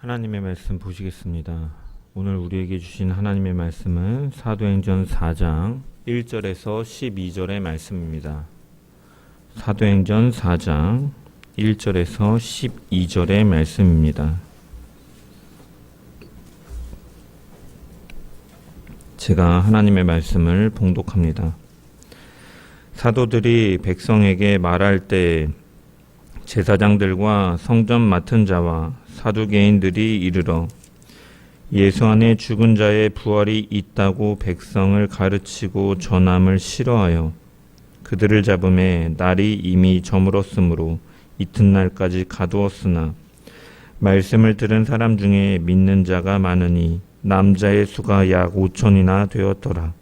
하나님의 말씀 보시겠습니다. 오늘 우리에게 주신 하나님의 말씀은 사도행전 4장 1절에서 12절의 말씀입니다. 사도행전 4장 1절에서 12절의 말씀입니다. 제가 하나님의 말씀을 봉독합니다. 사도들이 백성에게 말할 때 제사장들과 성전 맡은 자와 사두개인들이 이르러 예수 안에 죽은 자의 부활이 있다고 백성을 가르치고 전함을 싫어하여 그들을 잡음에 날이 이미 저물었으므로 이튿날까지 가두었으나 말씀을 들은 사람 중에 믿는 자가 많으니 남자의 수가 약 5천이나 되었더라.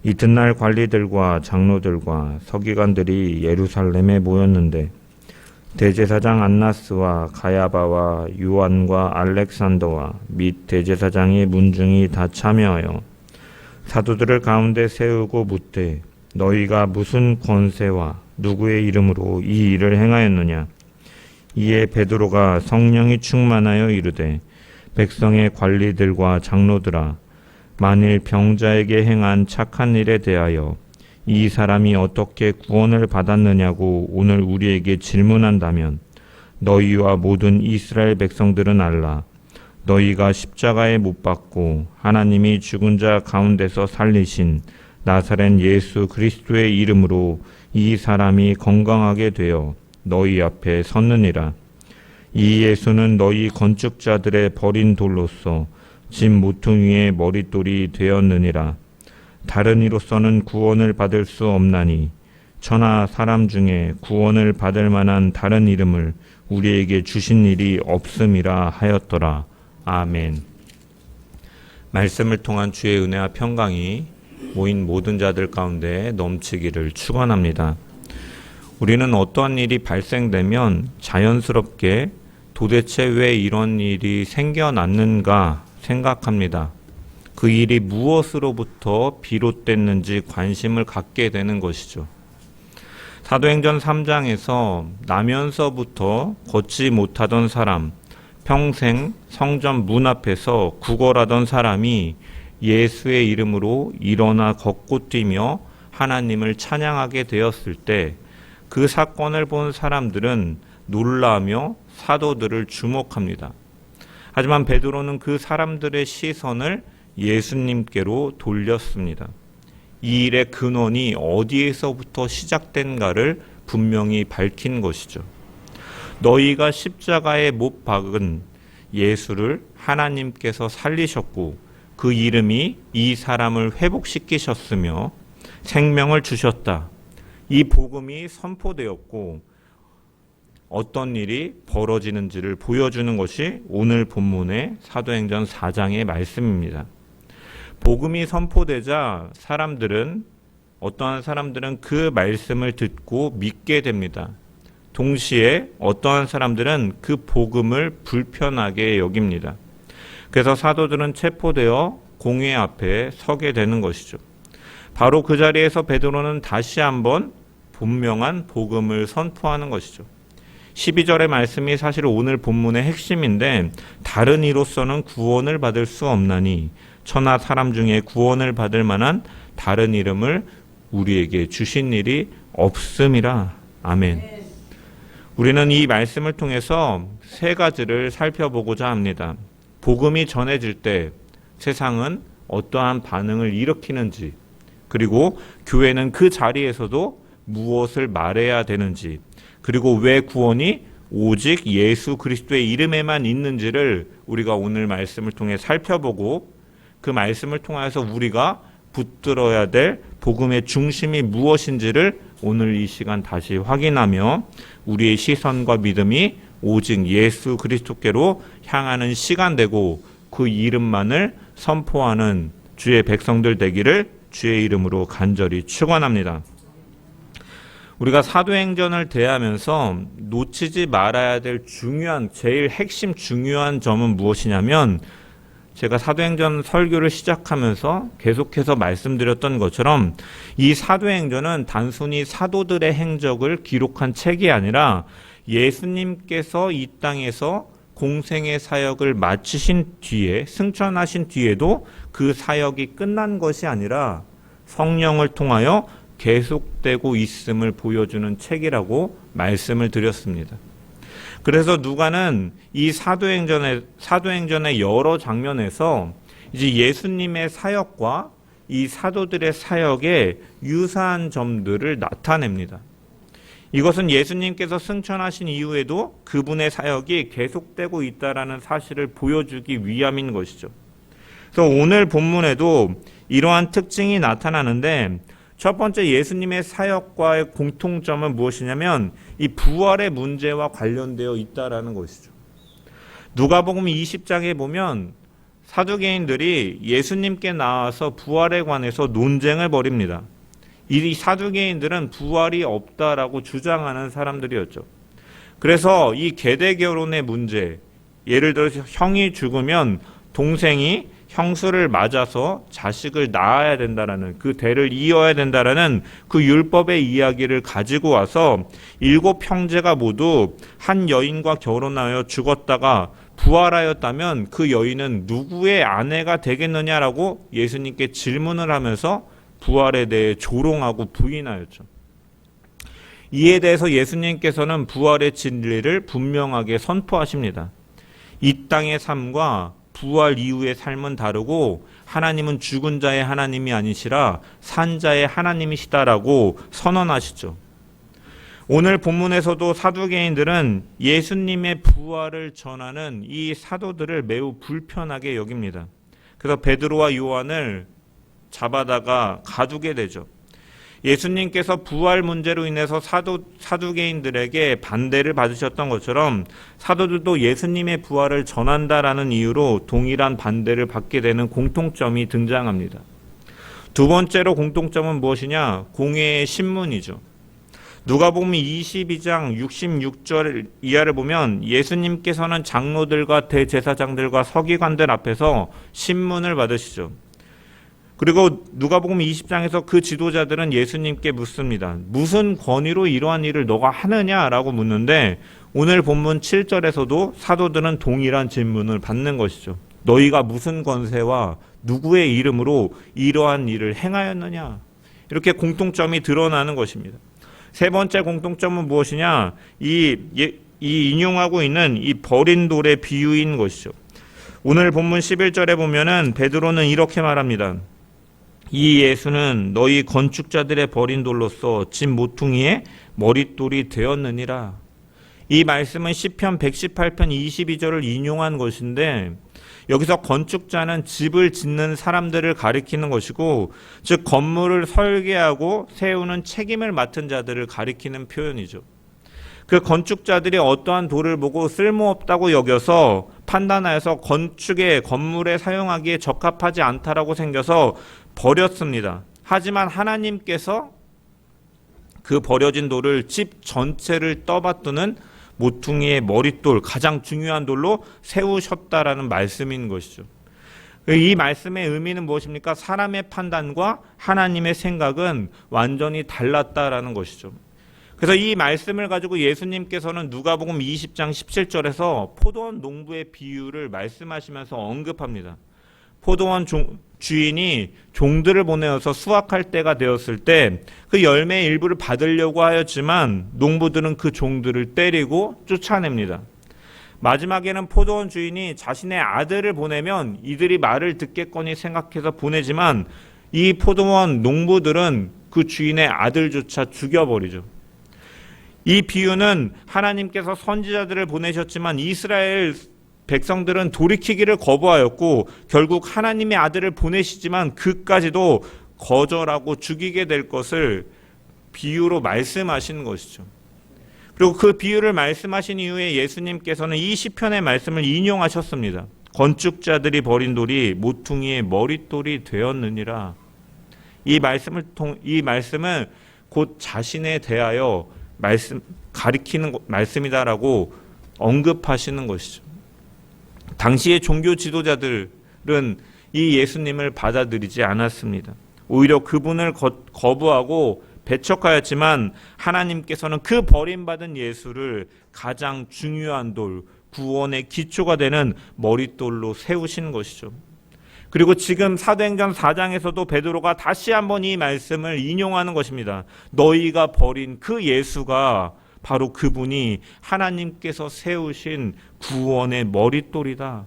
이튿날 관리들과 장로들과 서기관들이 예루살렘에 모였는데 대제사장 안나스와 가야바와 요한과 알렉산더와 및 대제사장의 문중이 다 참여하여 사도들을 가운데 세우고 묻되 너희가 무슨 권세와 누구의 이름으로 이 일을 행하였느냐. 이에 베드로가 성령이 충만하여 이르되 백성의 관리들과 장로들아, 만일 병자에게 행한 착한 일에 대하여 이 사람이 어떻게 구원을 받았느냐고 오늘 우리에게 질문한다면 너희와 모든 이스라엘 백성들은 알라. 너희가 십자가에 못 박고 하나님이 죽은 자 가운데서 살리신 나사렛 예수 그리스도의 이름으로 이 사람이 건강하게 되어 너희 앞에 섰느니라. 이 예수는 너희 건축자들의 버린 돌로서 집 모퉁이의 머릿돌이 되었느니라. 다른 이로서는 구원을 받을 수 없나니 천하 사람 중에 구원을 받을 만한 다른 이름을 우리에게 주신 일이 없음이라 하였더라. 아멘. 말씀을 통한 주의 은혜와 평강이 모인 모든 자들 가운데 넘치기를 축원합니다. 우리는 어떠한 일이 발생되면 자연스럽게 도대체 왜 이런 일이 생겨났는가 생각합니다. 그 일이 무엇으로부터 비롯됐는지 관심을 갖게 되는 것이죠. 사도행전 3장에서 나면서부터 걷지 못하던 사람, 평생 성전 문 앞에서 구걸하던 사람이 예수의 이름으로 일어나 걷고 뛰며 하나님을 찬양하게 되었을 때 그 사건을 본 사람들은 놀라며 사도들을 주목합니다. 하지만 베드로는 그 사람들의 시선을 예수님께로 돌렸습니다. 이 일의 근원이 어디에서부터 시작된가를 분명히 밝힌 것이죠. 너희가 십자가에 못 박은 예수를 하나님께서 살리셨고 그 이름이 이 사람을 회복시키셨으며 생명을 주셨다. 이 복음이 선포되었고 어떤 일이 벌어지는지를 보여주는 것이 오늘 본문의 사도행전 4장의 말씀입니다. 복음이 선포되자 어떠한 사람들은 그 말씀을 듣고 믿게 됩니다. 동시에 어떠한 사람들은 그 복음을 불편하게 여깁니다. 그래서 사도들은 체포되어 공회 앞에 서게 되는 것이죠. 바로 그 자리에서 베드로는 다시 한번 분명한 복음을 선포하는 것이죠. 12절의 말씀이 사실 오늘 본문의 핵심인데 다른 이로서는 구원을 받을 수 없나니 천하 사람 중에 구원을 받을 만한 다른 이름을 우리에게 주신 일이 없음이라. 아멘. 우리는 이 말씀을 통해서 세 가지를 살펴보고자 합니다. 복음이 전해질 때 세상은 어떠한 반응을 일으키는지, 그리고 교회는 그 자리에서도 무엇을 말해야 되는지, 그리고 왜 구원이 오직 예수 그리스도의 이름에만 있는지를 우리가 오늘 말씀을 통해 살펴보고 그 말씀을 통해서 우리가 붙들어야 될 복음의 중심이 무엇인지를 오늘 이 시간 다시 확인하며 우리의 시선과 믿음이 오직 예수 그리스도께로 향하는 시간 되고 그 이름만을 선포하는 주의 백성들 되기를 주의 이름으로 간절히 축원합니다. 우리가 사도행전을 대하면서 놓치지 말아야 될 제일 핵심 중요한 점은 무엇이냐면 제가 사도행전 설교를 시작하면서 계속해서 말씀드렸던 것처럼 이 사도행전은 단순히 사도들의 행적을 기록한 책이 아니라 예수님께서 이 땅에서 공생의 사역을 마치신 뒤에, 승천하신 뒤에도 그 사역이 끝난 것이 아니라 성령을 통하여 계속되고 있음을 보여주는 책이라고 말씀을 드렸습니다. 그래서 누가는 이 사도행전의 여러 장면에서 이제 예수님의 사역과 이 사도들의 사역에 유사한 점들을 나타냅니다. 이것은 예수님께서 승천하신 이후에도 그분의 사역이 계속되고 있다라는 사실을 보여주기 위함인 것이죠. 그래서 오늘 본문에도 이러한 특징이 나타나는데, 첫 번째 예수님의 사역과의 공통점은 무엇이냐면 이 부활의 문제와 관련되어 있다라는 것이죠. 누가복음 20장에 보면 사두개인들이 예수님께 나와서 부활에 관해서 논쟁을 벌입니다. 이 사두개인들은 부활이 없다라고 주장하는 사람들이었죠. 그래서 이 계대 결혼의 문제, 예를 들어서 형이 죽으면 동생이 형수를 맞아서 자식을 낳아야 된다라는, 그 대를 이어야 된다라는 그 율법의 이야기를 가지고 와서 7 형제가 모두 한 여인과 결혼하여 죽었다가 부활하였다면 그 여인은 누구의 아내가 되겠느냐라고 예수님께 질문을 하면서 부활에 대해 조롱하고 부인하였죠. 이에 대해서 예수님께서는 부활의 진리를 분명하게 선포하십니다. 이 땅의 삶과 부활 이후의 삶은 다르고 하나님은 죽은 자의 하나님이 아니시라 산 자의 하나님이시다라고 선언하시죠. 오늘 본문에서도 사두개인들은 예수님의 부활을 전하는 이 사도들을 매우 불편하게 여깁니다. 그래서 베드로와 요한을 잡아다가 가두게 되죠. 예수님께서 부활 문제로 인해서 사두개인들에게 반대를 받으셨던 것처럼 사도들도 예수님의 부활을 전한다라는 이유로 동일한 반대를 받게 되는 공통점이 등장합니다. 두 번째로 공통점은 무엇이냐? 공회의 신문이죠. 누가복음 22장 66절 이하를 보면 예수님께서는 장로들과 대제사장들과 서기관들 앞에서 신문을 받으시죠. 그리고 누가복음 20장에서 그 지도자들은 예수님께 묻습니다. 무슨 권위로 이러한 일을 너가 하느냐라고 묻는데, 오늘 본문 7절에서도 사도들은 동일한 질문을 받는 것이죠. 너희가 무슨 권세와 누구의 이름으로 이러한 일을 행하였느냐? 이렇게 공통점이 드러나는 것입니다. 세 번째 공통점은 무엇이냐? 이 인용하고 있는 이 버린 돌의 비유인 것이죠. 오늘 본문 11절에 보면은 베드로는 이렇게 말합니다. 이 예수는 너희 건축자들의 버린 돌로서 집 모퉁이의 머릿돌이 되었느니라. 이 말씀은 시편 118편 22절을 인용한 것인데, 여기서 건축자는 집을 짓는 사람들을 가리키는 것이고, 즉 건물을 설계하고 세우는 책임을 맡은 자들을 가리키는 표현이죠. 그 건축자들이 어떠한 돌을 보고 쓸모없다고 여겨서 판단하여서 건물에 사용하기에 적합하지 않다라고 생겨서 버렸습니다. 하지만 하나님께서 그 버려진 돌을 집 전체를 떠받드는 모퉁이의 머릿돌, 가장 중요한 돌로 세우셨다라는 말씀인 것이죠. 이 말씀의 의미는 무엇입니까? 사람의 판단과 하나님의 생각은 완전히 달랐다라는 것이죠. 그래서 이 말씀을 가지고 예수님께서는 누가복음 20장 17절에서 포도원 농부의 비유를 말씀하시면서 언급합니다. 포도원 주인이 종들을 보내어서 수확할 때가 되었을 때 그 열매의 일부를 받으려고 하였지만 농부들은 그 종들을 때리고 쫓아냅니다. 마지막에는 포도원 주인이 자신의 아들을 보내면 이들이 말을 듣겠거니 생각해서 보내지만 이 포도원 농부들은 그 주인의 아들조차 죽여버리죠. 이 비유는 하나님께서 선지자들을 보내셨지만 이스라엘 백성들은 돌이키기를 거부하였고 결국 하나님의 아들을 보내시지만 그까지도 거절하고 죽이게 될 것을 비유로 말씀하신 것이죠. 그리고 그 비유를 말씀하신 이후에 예수님께서는 이 시편의 말씀을 인용하셨습니다. 건축자들이 버린 돌이 모퉁이의 머릿돌이 되었느니라. 이 말씀은 곧 자신에 대하여 가리키는 말씀이다라고 언급하시는 것이죠. 당시의 종교 지도자들은 이 예수님을 받아들이지 않았습니다. 오히려 그분을 거부하고 배척하였지만 하나님께서는 그 버림받은 예수를 가장 중요한 돌, 구원의 기초가 되는 머릿돌로 세우신 것이죠. 그리고 지금 사도행전 4장에서도 베드로가 다시 한번 이 말씀을 인용하는 것입니다. 너희가 버린 그 예수가 바로 그분이 하나님께서 세우신 구원의 머릿돌이다.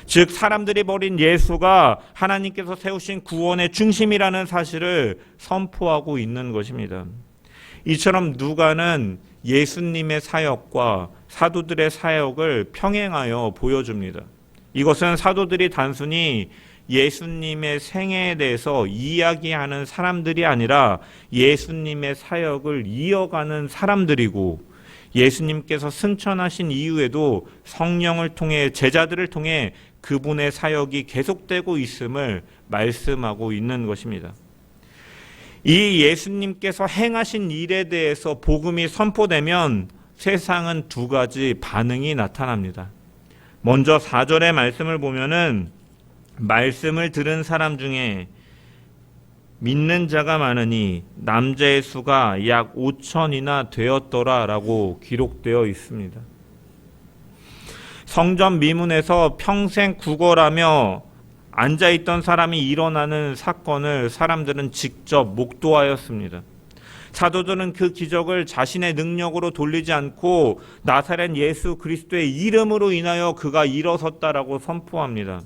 즉 사람들이 버린 예수가 하나님께서 세우신 구원의 중심이라는 사실을 선포하고 있는 것입니다. 이처럼 누가는 예수님의 사역과 사도들의 사역을 평행하여 보여줍니다. 이것은 사도들이 단순히 예수님의 생애에 대해서 이야기하는 사람들이 아니라 예수님의 사역을 이어가는 사람들이고, 예수님께서 승천하신 이후에도 성령을 통해 제자들을 통해 그분의 사역이 계속되고 있음을 말씀하고 있는 것입니다. 이 예수님께서 행하신 일에 대해서 복음이 선포되면 세상은 두 가지 반응이 나타납니다. 먼저 4절의 말씀을 보면은 말씀을 들은 사람 중에 믿는 자가 많으니 남자의 수가 약 5천이나 되었더라 라고 기록되어 있습니다. 성전 미문에서 평생 구걸하며 앉아있던 사람이 일어나는 사건을 사람들은 직접 목도하였습니다. 사도들은 그 기적을 자신의 능력으로 돌리지 않고 나사렛 예수 그리스도의 이름으로 인하여 그가 일어섰다라고 선포합니다.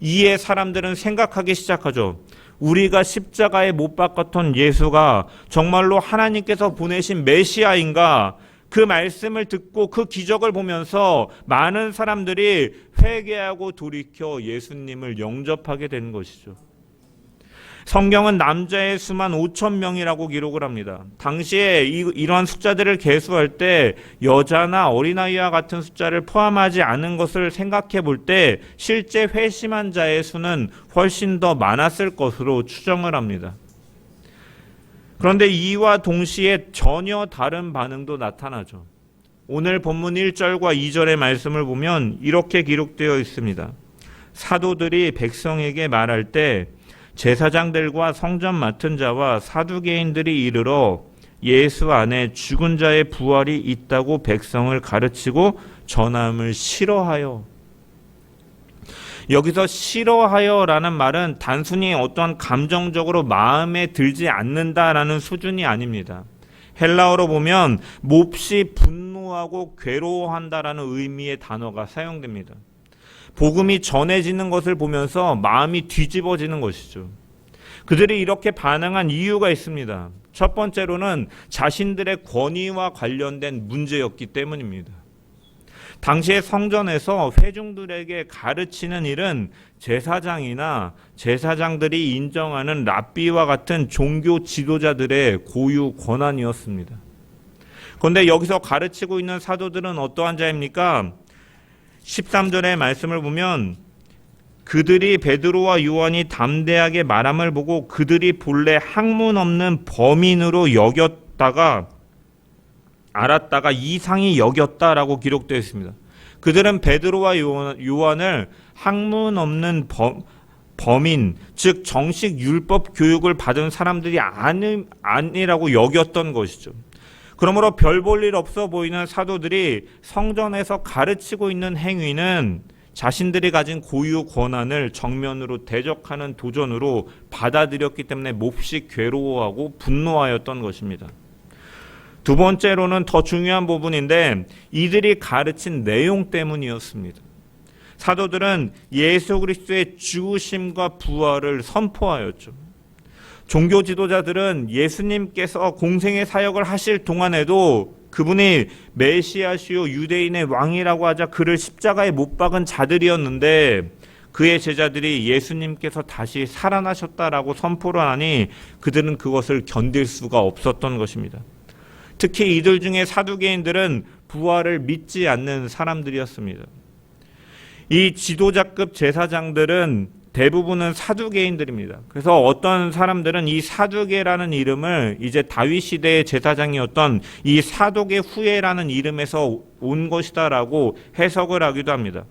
이에 사람들은 생각하기 시작하죠. 우리가 십자가에 못 박았던 예수가 정말로 하나님께서 보내신 메시아인가? 그 말씀을 듣고 그 기적을 보면서 많은 사람들이 회개하고 돌이켜 예수님을 영접하게 된 것이죠. 성경은 남자의 수만 5천 명이라고 기록을 합니다. 당시에 이러한 숫자들을 계수할 때 여자나 어린아이와 같은 숫자를 포함하지 않은 것을 생각해 볼 때 실제 회심한 자의 수는 훨씬 더 많았을 것으로 추정을 합니다. 그런데 이와 동시에 전혀 다른 반응도 나타나죠. 오늘 본문 1절과 2절의 말씀을 보면 이렇게 기록되어 있습니다. 사도들이 백성에게 말할 때 제사장들과 성전 맡은 자와 사두개인들이 이르러 예수 안에 죽은 자의 부활이 있다고 백성을 가르치고 전함을 싫어하여. 여기서 싫어하여라는 말은 단순히 어떤 감정적으로 마음에 들지 않는다라는 수준이 아닙니다. 헬라어로 보면 몹시 분노하고 괴로워한다라는 의미의 단어가 사용됩니다. 복음이 전해지는 것을 보면서 마음이 뒤집어지는 것이죠. 그들이 이렇게 반응한 이유가 있습니다. 첫 번째로는 자신들의 권위와 관련된 문제였기 때문입니다. 당시의 성전에서 회중들에게 가르치는 일은 제사장이나 제사장들이 인정하는 랍비와 같은 종교 지도자들의 고유 권한이었습니다. 그런데 여기서 가르치고 있는 사도들은 어떠한 자입니까? 13절의 말씀을 보면 그들이 베드로와 요한이 담대하게 말함을 보고 그들이 본래 학문 없는 범인으로 알았다가 이상히 여겼다라고 기록되어 있습니다. 그들은 베드로와 요한을 학문 없는 범인, 즉 정식 율법 교육을 받은 사람들이 아니라고 여겼던 것이죠. 그러므로 별 볼 일 없어 보이는 사도들이 성전에서 가르치고 있는 행위는 자신들이 가진 고유 권한을 정면으로 대적하는 도전으로 받아들였기 때문에 몹시 괴로워하고 분노하였던 것입니다. 두 번째로는 더 중요한 부분인데 이들이 가르친 내용 때문이었습니다. 사도들은 예수 그리스도의 죽으심과 부활을 선포하였죠. 종교 지도자들은 예수님께서 공생의 사역을 하실 동안에도 그분이 메시아시오 유대인의 왕이라고 하자 그를 십자가에 못 박은 자들이었는데 그의 제자들이 예수님께서 다시 살아나셨다라고 선포를 하니 그들은 그것을 견딜 수가 없었던 것입니다. 특히 이들 중에 사두개인들은 부활을 믿지 않는 사람들이었습니다. 이 지도자급 제사장들은 대부분은 사두개인들입니다. 그래서 어떤 사람들은 이 사두개라는 이름을 이제 다윗 시대의 제사장이었던 이 사독의 후예라는 이름에서 온 것이다라고 해석을 하기도 합니다.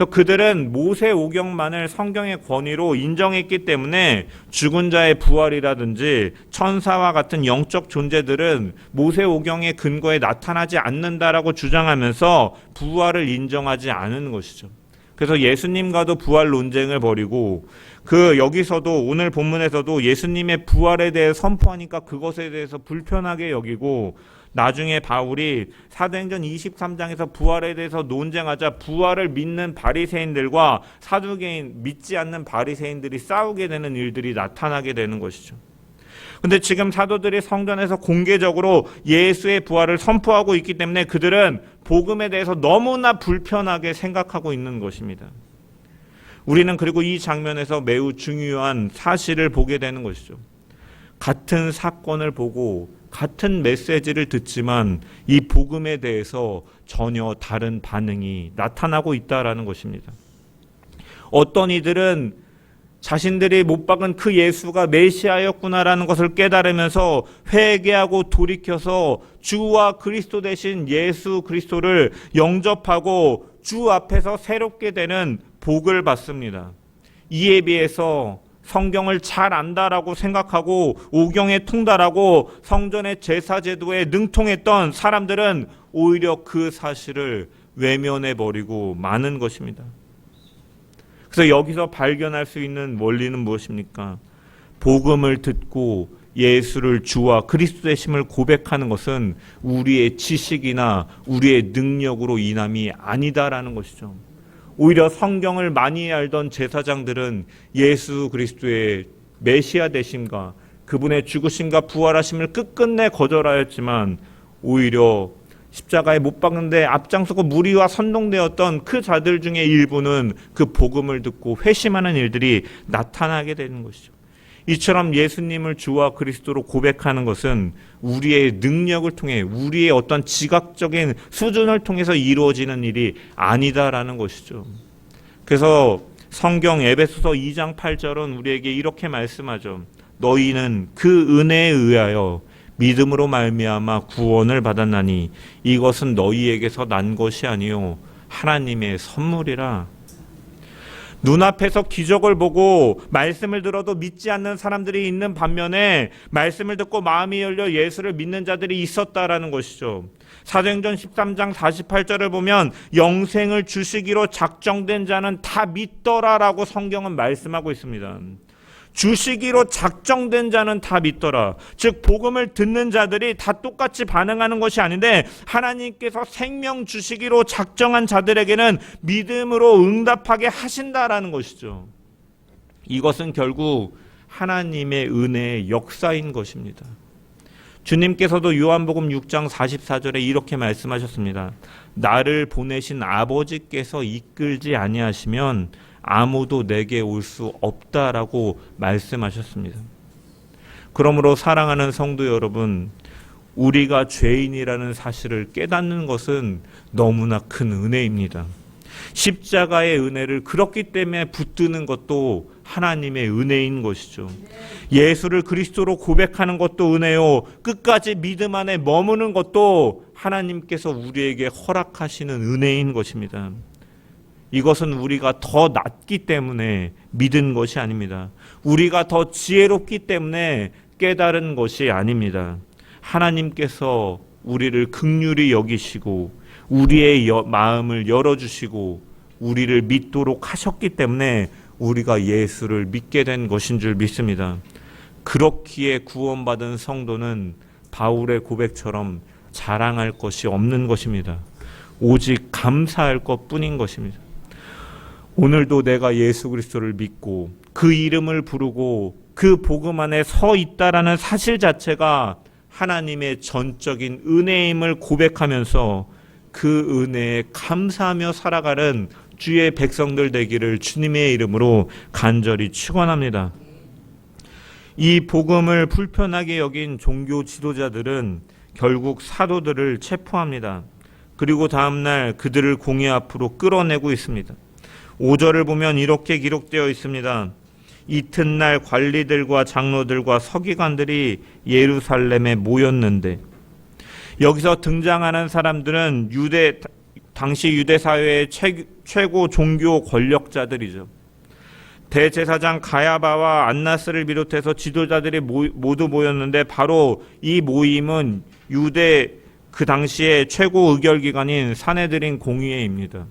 그래서 그들은 모세오경만을 성경의 권위로 인정했기 때문에 죽은 자의 부활이라든지 천사와 같은 영적 존재들은 모세오경의 근거에 나타나지 않는다라고 주장하면서 부활을 인정하지 않은 것이죠. 그래서 예수님과도 부활 논쟁을 벌이고 여기서도 오늘 본문에서도 예수님의 부활에 대해 선포하니까 그것에 대해서 불편하게 여기고 나중에 바울이 사도행전 23장에서 부활에 대해서 논쟁하자 부활을 믿는 바리새인들과 사두개인 믿지 않는 바리새인들이 싸우게 되는 일들이 나타나게 되는 것이죠. 근데 지금 사도들이 성전에서 공개적으로 예수의 부활을 선포하고 있기 때문에 그들은 복음에 대해서 너무나 불편하게 생각하고 있는 것입니다. 우리는 그리고 이 장면에서 매우 중요한 사실을 보게 되는 것이죠. 같은 사건을 보고 같은 메시지를 듣지만 이 복음에 대해서 전혀 다른 반응이 나타나고 있다라는 것입니다. 어떤 이들은 자신들이 못 박은 그 예수가 메시아였구나라는 것을 깨달으면서 회개하고 돌이켜서 주와 그리스도 대신 예수 그리스도를 영접하고 주 앞에서 새롭게 되는 복을 받습니다. 이에 비해서 성경을 잘 안다라고 생각하고 오경에 통달하고 성전의 제사제도에 능통했던 사람들은 오히려 그 사실을 외면해버리고 마는 것입니다. 그래서 여기서 발견할 수 있는 원리는 무엇입니까? 복음을 듣고 예수를 주와 그리스도 되심을 고백하는 것은 우리의 지식이나 우리의 능력으로 인함이 아니다라는 것이죠. 오히려 성경을 많이 알던 제사장들은 예수 그리스도의 메시아 되심과 그분의 죽으심과 부활하심을 끝끝내 거절하였지만 오히려 십자가에 못 박는데 앞장서고 무리와 선동되었던 그 자들 중에 일부는 그 복음을 듣고 회심하는 일들이 나타나게 되는 것이죠. 이처럼 예수님을 주와 그리스도로 고백하는 것은 우리의 능력을 통해 우리의 어떤 지각적인 수준을 통해서 이루어지는 일이 아니다라는 것이죠. 그래서 성경 에베소서 2장 8절은 우리에게 이렇게 말씀하죠. 너희는 그 은혜에 의하여 믿음으로 말미암아 구원을 받았나니 이것은 너희에게서 난 것이 아니요 하나님의 선물이라. 눈앞에서 기적을 보고 말씀을 들어도 믿지 않는 사람들이 있는 반면에 말씀을 듣고 마음이 열려 예수를 믿는 자들이 있었다라는 것이죠. 사도행전 13장 48절을 보면 영생을 주시기로 작정된 자는 다 믿더라라고 성경은 말씀하고 있습니다. 주시기로 작정된 자는 다 믿더라. 즉 복음을 듣는 자들이 다 똑같이 반응하는 것이 아닌데 하나님께서 생명 주시기로 작정한 자들에게는 믿음으로 응답하게 하신다라는 것이죠. 이것은 결국 하나님의 은혜의 역사인 것입니다. 주님께서도 요한복음 6장 44절에 이렇게 말씀하셨습니다. 나를 보내신 아버지께서 이끌지 아니하시면 아무도 내게 올 수 없다라고 말씀하셨습니다. 그러므로 사랑하는 성도 여러분, 우리가 죄인이라는 사실을 깨닫는 것은 너무나 큰 은혜입니다. 십자가의 은혜를 그렇기 때문에 붙드는 것도 하나님의 은혜인 것이죠. 예수를 그리스도로 고백하는 것도 은혜요, 끝까지 믿음 안에 머무는 것도 하나님께서 우리에게 허락하시는 은혜인 것입니다. 이것은 우리가 더 낫기 때문에 믿은 것이 아닙니다. 우리가 더 지혜롭기 때문에 깨달은 것이 아닙니다. 하나님께서 우리를 긍휼히 여기시고 우리의 마음을 열어주시고 우리를 믿도록 하셨기 때문에 우리가 예수를 믿게 된 것인 줄 믿습니다. 그렇기에 구원받은 성도는 바울의 고백처럼 자랑할 것이 없는 것입니다. 오직 감사할 것뿐인 것입니다. 오늘도 내가 예수 그리스도를 믿고 그 이름을 부르고 그 복음 안에 서 있다라는 사실 자체가 하나님의 전적인 은혜임을 고백하면서 그 은혜에 감사하며 살아가는 주의 백성들 되기를 주님의 이름으로 간절히 축원합니다. 이 복음을 불편하게 여긴 종교 지도자들은 결국 사도들을 체포합니다. 그리고 다음날 그들을 공회 앞으로 끌어내고 있습니다. 5절을 보면 이렇게 기록되어 있습니다. 이튿날 관리들과 장로들과 서기관들이 예루살렘에 모였는데, 여기서 등장하는 사람들은 당시 유대 사회의 최고 종교 권력자들이죠. 대제사장 가야바와 안나스를 비롯해서 지도자들이 모두 모였는데 바로 이 모임은 유대 그 당시의 최고 의결기관인 사내드린 공의회입니다.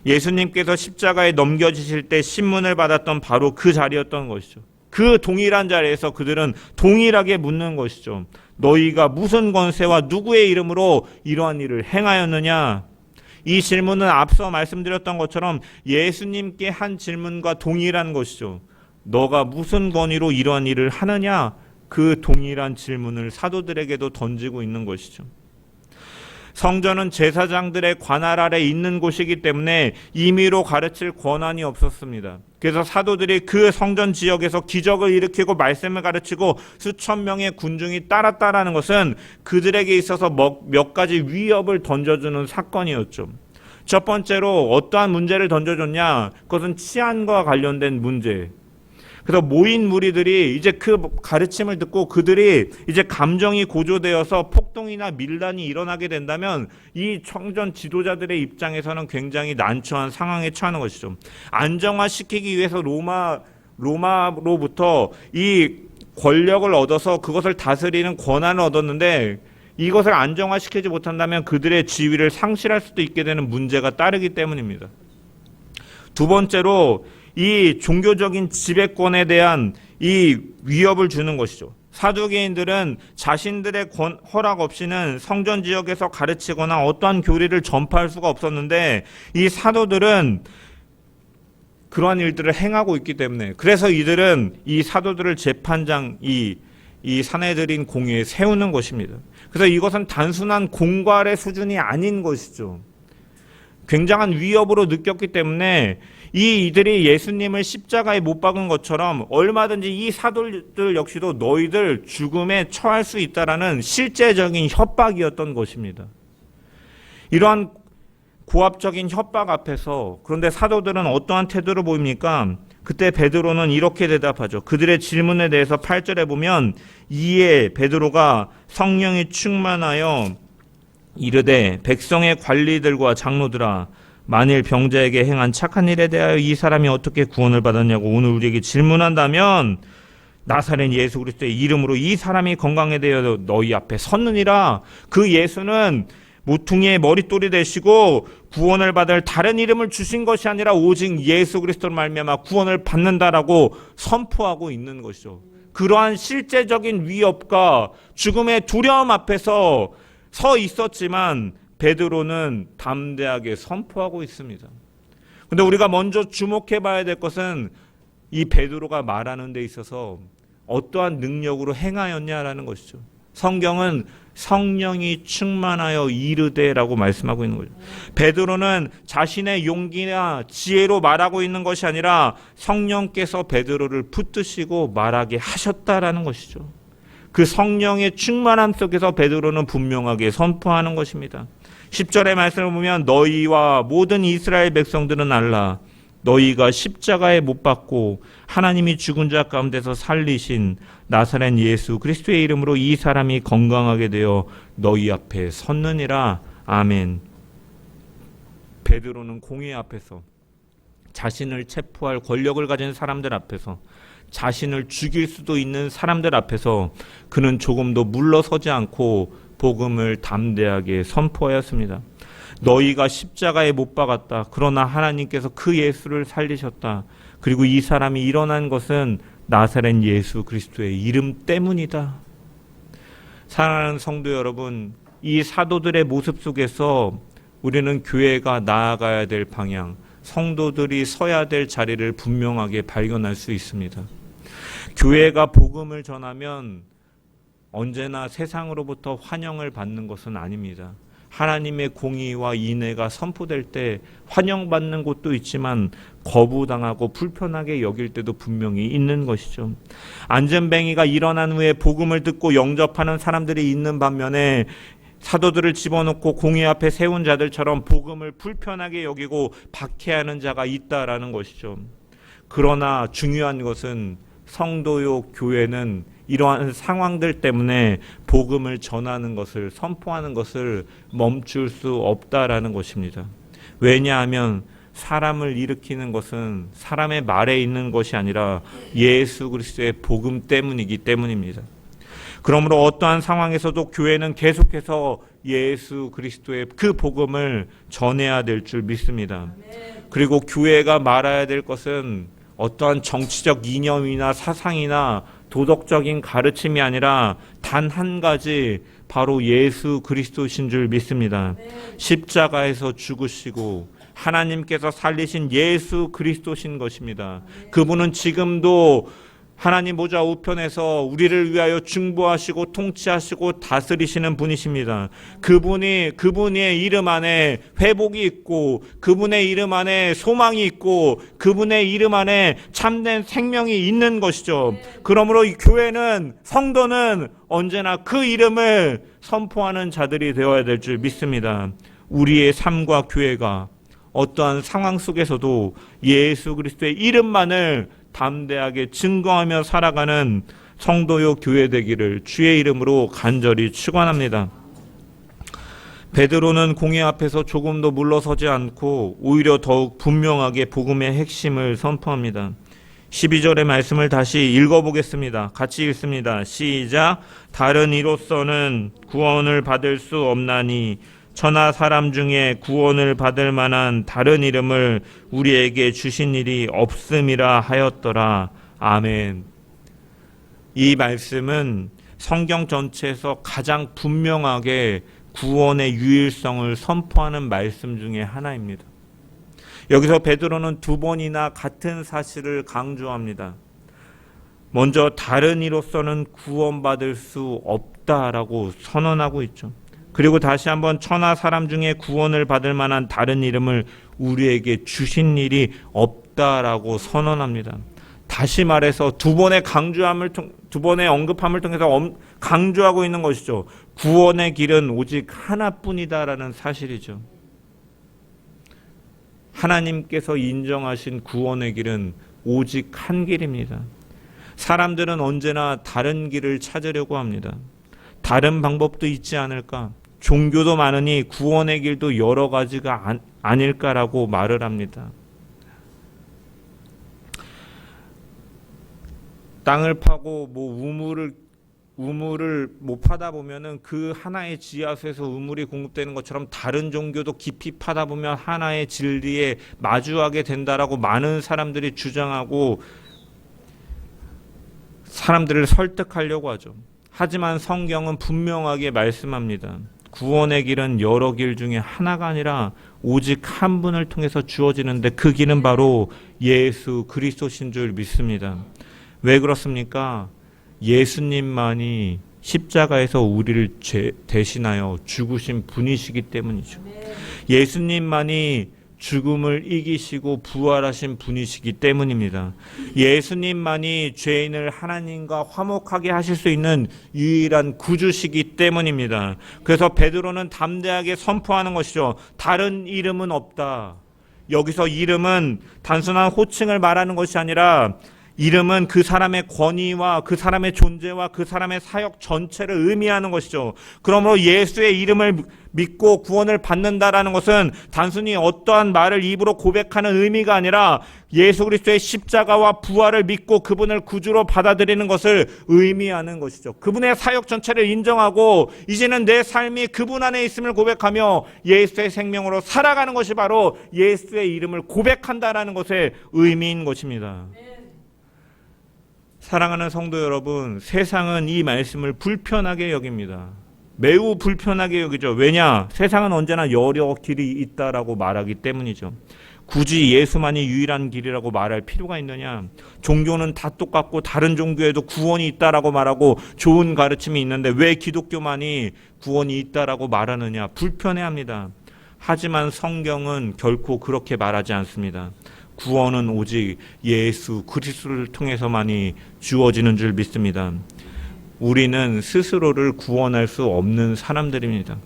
예수님께서 십자가에 넘겨지실 때 신문을 받았던 바로 그 자리였던 것이죠. 그 동일한 자리에서 그들은 동일하게 묻는 것이죠. 너희가 무슨 권세와 누구의 이름으로 이러한 일을 행하였느냐? 이 질문은 앞서 말씀드렸던 것처럼 예수님께 한 질문과 동일한 것이죠. 너가 무슨 권위로 이러한 일을 하느냐? 그 동일한 질문을 사도들에게도 던지고 있는 것이죠. 성전은 제사장들의 관할 아래 있는 곳이기 때문에 임의로 가르칠 권한이 없었습니다. 그래서 사도들이 그 성전 지역에서 기적을 일으키고 말씀을 가르치고 수천 명의 군중이 따랐다라는 것은 그들에게 있어서 몇 가지 위협을 던져주는 사건이었죠. 첫 번째로 어떠한 문제를 던져줬냐? 그것은 치안과 관련된 문제. 그래서 모인 무리들이 이제 그 가르침을 듣고 그들이 이제 감정이 고조되어서 폭동이나 밀란이 일어나게 된다면 이 성전 지도자들의 입장에서는 굉장히 난처한 상황에 처하는 것이죠. 안정화시키기 위해서 로마로부터 이 권력을 얻어서 그것을 다스리는 권한을 얻었는데 이것을 안정화시키지 못한다면 그들의 지위를 상실할 수도 있게 되는 문제가 따르기 때문입니다. 두 번째로 이 종교적인 지배권에 대한 이 위협을 주는 것이죠. 사두개인들은 자신들의 허락 없이는 성전 지역에서 가르치거나 어떠한 교리를 전파할 수가 없었는데 이 사도들은 그러한 일들을 행하고 있기 때문에 그래서 이들은 이 사도들을 재판장 이 사내들인 공회에 세우는 것입니다. 그래서 이것은 단순한 공갈의 수준이 아닌 것이죠. 굉장한 위협으로 느꼈기 때문에 이들이 예수님을 십자가에 못 박은 것처럼 얼마든지 이 사도들 역시도 너희들 죽음에 처할 수 있다라는 실제적인 협박이었던 것입니다. 이러한 고압적인 협박 앞에서 그런데 사도들은 어떠한 태도를 보입니까? 그때 베드로는 이렇게 대답하죠. 그들의 질문에 대해서 8절에 보면 이에 베드로가 성령이 충만하여 이르되 백성의 관리들과 장로들아 만일 병자에게 행한 착한 일에 대하여 이 사람이 어떻게 구원을 받았냐고 오늘 우리에게 질문한다면 나사렛 예수 그리스도의 이름으로 이 사람이 건강에 대하여 너희 앞에 섰느니라. 그 예수는 모퉁이의 머릿돌이 되시고 구원을 받을 다른 이름을 주신 것이 아니라 오직 예수 그리스도로 말미암아 구원을 받는다라고 선포하고 있는 것이죠. 그러한 실제적인 위협과 죽음의 두려움 앞에서 서 있었지만 베드로는 담대하게 선포하고 있습니다. 그런데 우리가 먼저 주목해 봐야 될 것은 이 베드로가 말하는 데 있어서 어떠한 능력으로 행하였냐라는 것이죠. 성경은 성령이 충만하여 이르되라고 말씀하고 있는 거죠. 베드로는 자신의 용기나 지혜로 말하고 있는 것이 아니라 성령께서 베드로를 붙드시고 말하게 하셨다라는 것이죠. 그 성령의 충만함 속에서 베드로는 분명하게 선포하는 것입니다. 10절의 말씀을 보면 너희와 모든 이스라엘 백성들은 알라. 너희가 십자가에 못 박고 하나님이 죽은 자 가운데서 살리신 나사렛 예수 그리스도의 이름으로 이 사람이 건강하게 되어 너희 앞에 섰느니라. 아멘. 베드로는 공회 앞에서 자신을 체포할 권력을 가진 사람들 앞에서 자신을 죽일 수도 있는 사람들 앞에서 그는 조금도 물러서지 않고 복음을 담대하게 선포하였습니다. 너희가 십자가에 못 박았다. 그러나 하나님께서 그 예수를 살리셨다. 그리고 이 사람이 일어난 것은 나사렛 예수 그리스도의 이름 때문이다. 사랑하는 성도 여러분, 이 사도들의 모습 속에서 우리는 교회가 나아가야 될 방향, 성도들이 서야 될 자리를 분명하게 발견할 수 있습니다. 교회가 복음을 전하면 언제나 세상으로부터 환영을 받는 것은 아닙니다. 하나님의 공의와 인애가 선포될 때 환영받는 곳도 있지만 거부당하고 불편하게 여길 때도 분명히 있는 것이죠. 안전뱅이가 일어난 후에 복음을 듣고 영접하는 사람들이 있는 반면에 사도들을 집어넣고 공의 앞에 세운 자들처럼 복음을 불편하게 여기고 박해하는 자가 있다라는 것이죠. 그러나 중요한 것은 성도요 교회는 이러한 상황들 때문에 복음을 전하는 것을, 선포하는 것을 멈출 수 없다라는 것입니다. 왜냐하면 사람을 일으키는 것은 사람의 말에 있는 것이 아니라 예수 그리스도의 복음 때문이기 때문입니다. 그러므로 어떠한 상황에서도 교회는 계속해서 예수 그리스도의 그 복음을 전해야 될 줄 믿습니다. 그리고 교회가 말해야 될 것은 어떠한 정치적 이념이나 사상이나 도덕적인 가르침이 아니라 단 한 가지, 바로 예수 그리스도신 줄 믿습니다. 십자가에서 죽으시고 하나님께서 살리신 예수 그리스도신 것입니다. 그분은 지금도 하나님 보좌 우편에서 우리를 위하여 중보하시고 통치하시고 다스리시는 분이십니다. 그분의 이름 안에 회복이 있고, 그분의 이름 안에 소망이 있고, 그분의 이름 안에 참된 생명이 있는 것이죠. 그러므로 이 교회는, 성도는 언제나 그 이름을 선포하는 자들이 되어야 될 줄 믿습니다. 우리의 삶과 교회가 어떠한 상황 속에서도 예수 그리스도의 이름만을 담대하게 증거하며 살아가는 성도요 교회 되기를 주의 이름으로 간절히 축원합니다. 베드로는 공회 앞에서 조금도 물러서지 않고 오히려 더욱 분명하게 복음의 핵심을 선포합니다. 12절의 말씀을 다시 읽어보겠습니다. 같이 읽습니다. 시작. 다른 이로서는 구원을 받을 수 없나니 천하 사람 중에 구원을 받을 만한 다른 이름을 우리에게 주신 일이 없음이라 하였더라. 아멘. 이 말씀은 성경 전체에서 가장 분명하게 구원의 유일성을 선포하는 말씀 중에 하나입니다. 여기서 베드로는 두 번이나 같은 사실을 강조합니다. 먼저 다른 이로서는 구원받을 수 없다라고 선언하고 있죠. 그리고 다시 한번 천하 사람 중에 구원을 받을 만한 다른 이름을 우리에게 주신 일이 없다라고 선언합니다. 다시 말해서 두 번의 언급함을 통해서 강조하고 있는 것이죠. 구원의 길은 오직 하나뿐이다라는 사실이죠. 하나님께서 인정하신 구원의 길은 오직 한 길입니다. 사람들은 언제나 다른 길을 찾으려고 합니다. 다른 방법도 있지 않을까? 종교도 많으니 구원의 길도 여러 가지가 아닐까라고 말을 합니다. 땅을 파고 우물을 파다 보면은 그 하나의 지하수에서 우물이 공급되는 것처럼 다른 종교도 깊이 파다 보면 하나의 진리에 마주하게 된다라고 많은 사람들이 주장하고 사람들을 설득하려고 하죠. 하지만 성경은 분명하게 말씀합니다. 구원의 길은 여러 길 중에 하나가 아니라 오직 한 분을 통해서 주어지는데 그 길은 바로 예수 그리스도신 줄 믿습니다. 왜 그렇습니까? 예수님만이 십자가에서 우리를 대신하여 죽으신 분이시기 때문이죠. 예수님만이 죽음을 이기시고 부활하신 분이시기 때문입니다. 예수님만이 죄인을 하나님과 화목하게 하실 수 있는 유일한 구주시기 때문입니다. 그래서 베드로는 담대하게 선포하는 것이죠. 다른 이름은 없다. 여기서 이름은 단순한 호칭을 말하는 것이 아니라 이름은 그 사람의 권위와 그 사람의 존재와 그 사람의 사역 전체를 의미하는 것이죠. 그러므로 예수의 이름을 믿고 구원을 받는다라는 것은 단순히 어떠한 말을 입으로 고백하는 의미가 아니라 예수 그리스도의 십자가와 부활을 믿고 그분을 구주로 받아들이는 것을 의미하는 것이죠. 그분의 사역 전체를 인정하고 이제는 내 삶이 그분 안에 있음을 고백하며 예수의 생명으로 살아가는 것이 바로 예수의 이름을 고백한다라는 것의 의미인 것입니다. 사랑하는 성도 여러분, 세상은 이 말씀을 불편하게 여깁니다. 매우 불편하게 여기죠. 왜냐? 세상은 언제나 여러 길이 있다라고 말하기 때문이죠. 굳이 예수만이 유일한 길이라고 말할 필요가 있느냐? 종교는 다 똑같고 다른 종교에도 구원이 있다라고 말하고 좋은 가르침이 있는데 왜 기독교만이 구원이 있다라고 말하느냐? 불편해합니다. 하지만 성경은 결코 그렇게 말하지 않습니다. 구원은 오직 예수 그리스도를 통해서만이 주어지는 줄 믿습니다. 우리는 스스로를 구원할 수 없는 사람들입니다.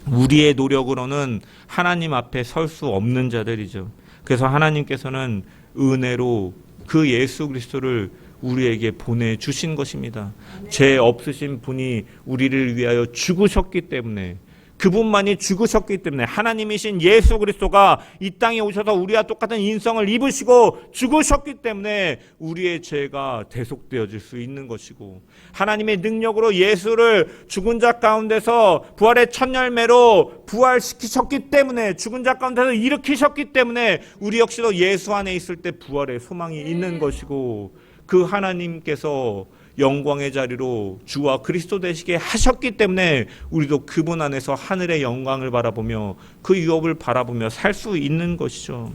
우리의 노력으로는 하나님 앞에 설 수 없는 자들이죠. 그래서 하나님께서는 은혜로 그 예수 그리스도를 우리에게 보내주신 것입니다. 죄 없으신 분이 우리를 위하여 죽으셨기 때문에, 그분만이 죽으셨기 때문에, 하나님이신 예수 그리스도가 이 땅에 오셔서 우리와 똑같은 인성을 입으시고 죽으셨기 때문에 우리의 죄가 대속되어질 수 있는 것이고, 하나님의 능력으로 예수를 죽은 자 가운데서 부활의 첫 열매로 부활시키셨기 때문에, 죽은 자 가운데서 일으키셨기 때문에 우리 역시도 예수 안에 있을 때 부활의 소망이 있는 것이고, 그 하나님께서 영광의 자리로 주와 그리스도 되시게 하셨기 때문에 우리도 그분 안에서 하늘의 영광을 바라보며 그 유업을 바라보며 살 수 있는 것이죠.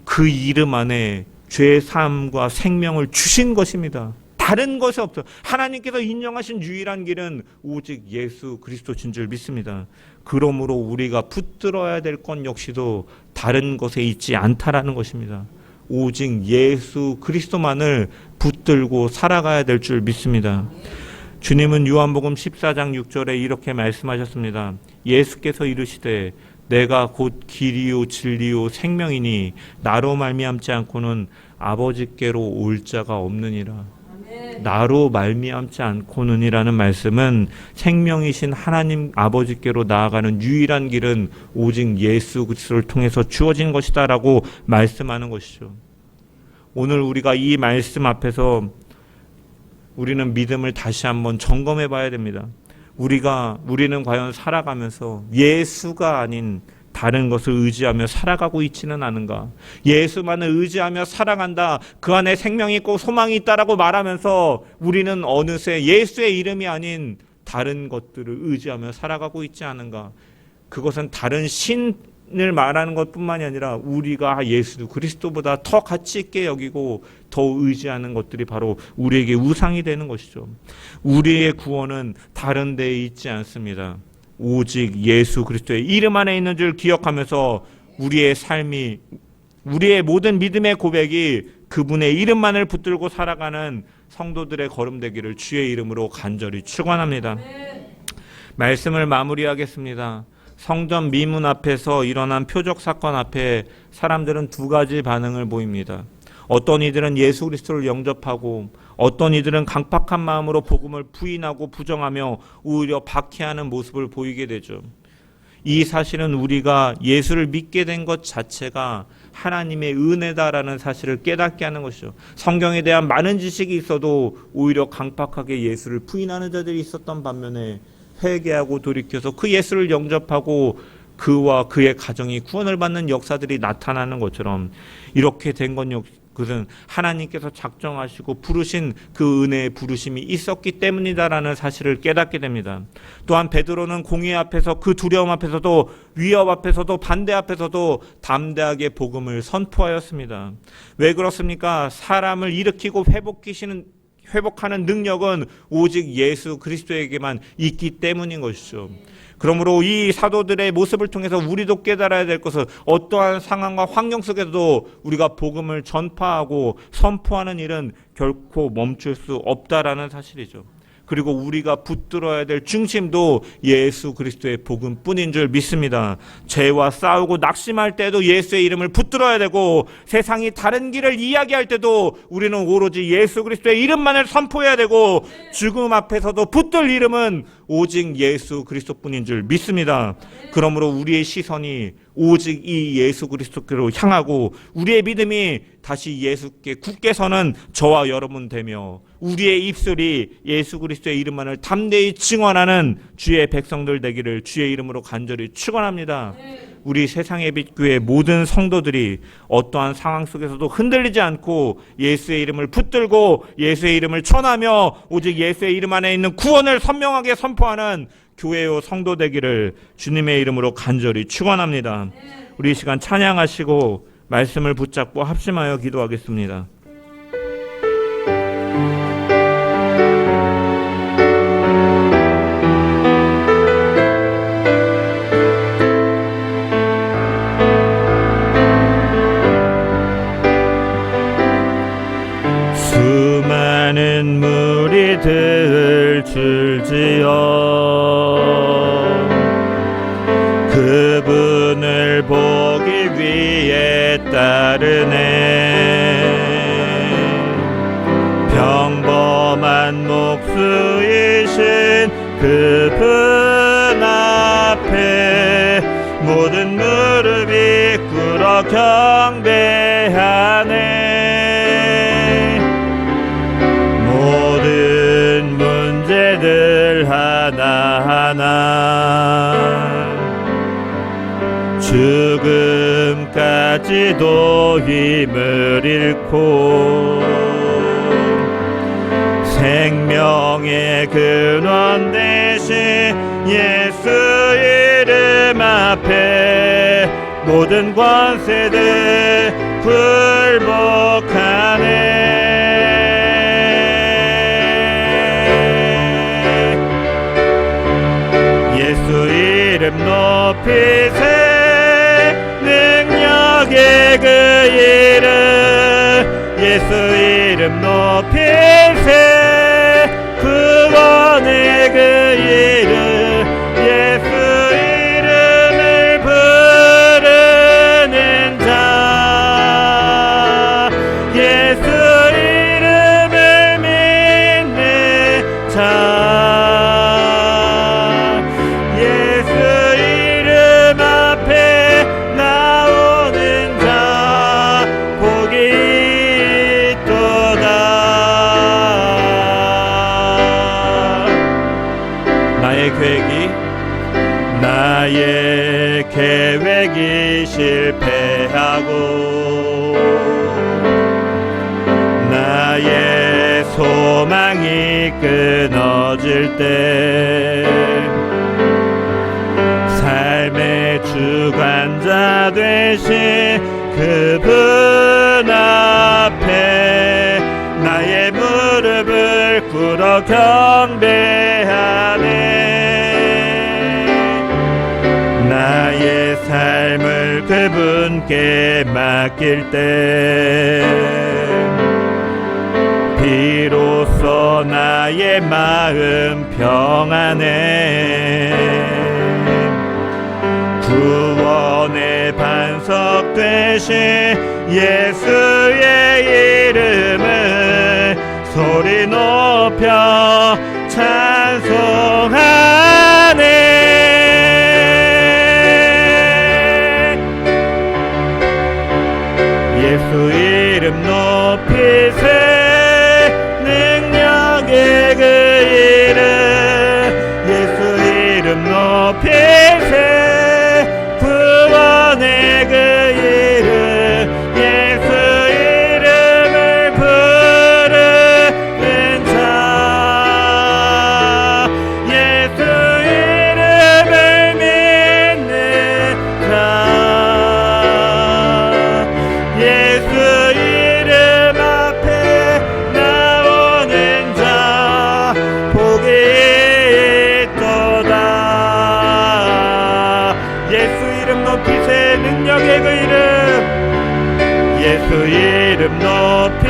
그 이름 안에 죄 사함과 생명을 주신 것입니다. 다른 것이 없어요. 하나님께서 인정하신 유일한 길은 오직 예수 그리스도인 줄 믿습니다. 그러므로 우리가 붙들어야 될 것 역시도 다른 것에 있지 않다라는 것입니다. 오직 예수 그리스도만을 붙들고 살아가야 될 줄 믿습니다. 주님은 요한복음 14장 6절에 이렇게 말씀하셨습니다. 예수께서 이르시되 내가 곧 길이요 진리요 생명이니 나로 말미암지 않고는 아버지께로 올 자가 없느니라. 나로 말미암지 않고는이라는 말씀은 생명이신 하나님 아버지께로 나아가는 유일한 길은 오직 예수 그리스도를 통해서 주어진 것이다라고 말씀하는 것이죠. 오늘 우리가 이 말씀 앞에서 우리는 믿음을 다시 한번 점검해 봐야 됩니다. 우리는 과연 살아가면서 예수가 아닌 다른 것을 의지하며 살아가고 있지는 않은가? 예수만을 의지하며 살아간다, 그 안에 생명이 있고 소망이 있다라고 말하면서 우리는 어느새 예수의 이름이 아닌 다른 것들을 의지하며 살아가고 있지 않은가? 그것은 다른 신을 말하는 것뿐만이 아니라 우리가 예수 그리스도보다 더 가치 있게 여기고 더 의지하는 것들이 바로 우리에게 우상이 되는 것이죠. 우리의 구원은 다른 데에 있지 않습니다. 오직 예수 그리스도의 이름 안에 있는 줄 기억하면서 우리의 삶이, 우리의 모든 믿음의 고백이 그분의 이름만을 붙들고 살아가는 성도들의 걸음 되기를 주의 이름으로 간절히 축원합니다. 말씀을 마무리하겠습니다. 성전 미문 앞에서 일어난 표적 사건 앞에 사람들은 두 가지 반응을 보입니다. 어떤 이들은 예수 그리스도를 영접하고 어떤 이들은 강팍한 마음으로 복음을 부인하고 부정하며 오히려 박해하는 모습을 보이게 되죠. 이 사실은 우리가 예수를 믿게 된 것 자체가 하나님의 은혜다라는 사실을 깨닫게 하는 것이죠. 성경에 대한 많은 지식이 있어도 오히려 강팍하게 예수를 부인하는 자들이 있었던 반면에 회개하고 돌이켜서 그 예수를 영접하고 그와 그의 가정이 구원을 받는 역사들이 나타나는 것처럼 이렇게 된 것은 하나님께서 작정하시고 부르신 그 은혜의 부르심이 있었기 때문이다라는 사실을 깨닫게 됩니다. 또한 베드로는 공의 앞에서, 그 두려움 앞에서도, 위협 앞에서도, 반대 앞에서도 담대하게 복음을 선포하였습니다. 왜 그렇습니까? 사람을 일으키고 회복하는 능력은 오직 예수 그리스도에게만 있기 때문인 것이죠. 그러므로 이 사도들의 모습을 통해서 우리도 깨달아야 될 것은 어떠한 상황과 환경 속에서도 우리가 복음을 전파하고 선포하는 일은 결코 멈출 수 없다라는 사실이죠. 그리고 우리가 붙들어야 될 중심도 예수 그리스도의 복음뿐인 줄 믿습니다. 죄와 싸우고 낙심할 때도 예수의 이름을 붙들어야 되고, 세상이 다른 길을 이야기할 때도 우리는 오로지 예수 그리스도의 이름만을 선포해야 되고, 죽음 앞에서도 붙들 이름은 오직 예수 그리스도뿐인 줄 믿습니다. 그러므로 우리의 시선이 오직 이 예수 그리스도께로 향하고 우리의 믿음이 다시 예수께 굳게 서는 저와 여러분 되며, 우리의 입술이 예수 그리스도의 이름만을 담대히 증언하는 주의 백성들 되기를 주의 이름으로 간절히 축원합니다. 우리 세상의 빛 교회 모든 성도들이 어떠한 상황 속에서도 흔들리지 않고 예수의 이름을 붙들고 예수의 이름을 전하며 오직 예수의 이름 안에 있는 구원을 선명하게 선포하는 교회요 성도 되기를 주님의 이름으로 간절히 축원합니다. 우리 이 시간 찬양하시고 말씀을 붙잡고 합심하여 기도하겠습니다. 수많은 무리들 줄지어 그분을 보기 위해 따르네. 그분 앞에 모든 무릎이 꿇어 경배하네. 모든 문제들 하나하나 죽음까지도 힘을 잃고 생명의 근원 대신 예수 이름 앞에 모든 권세들 굴복하네. 예수 이름 높이세. 능력의 그 이름 예수 이름 높이세. 구원의 그 이름 예수 이름을 부르는 자 예수 이름을 믿는 자 예수 이름 앞에 나오는 자 복이 있도다. 나의 계획이 실패하고 나의 소망이 끊어질 때 삶의 주관자 되신 그분 앞에 나의 무릎을 꿇어 경배하네. 나의 삶을 그분께 맡길 때 비로소 나의 마음 평안해. 구원의 반석 되신 예수의 이름을 소리 높여 찬송하네. 예수 이름 높이세. 능력의 그 이름 예수 이름 높이세. 구원의 그 이름 예수 이름을 부르는 자 예수 이름을 믿는 자 예수 이름 앞에 나오는 자 복이 있도다. 예수 이름 높이세. 능력의 그 이름 예수 이름 높이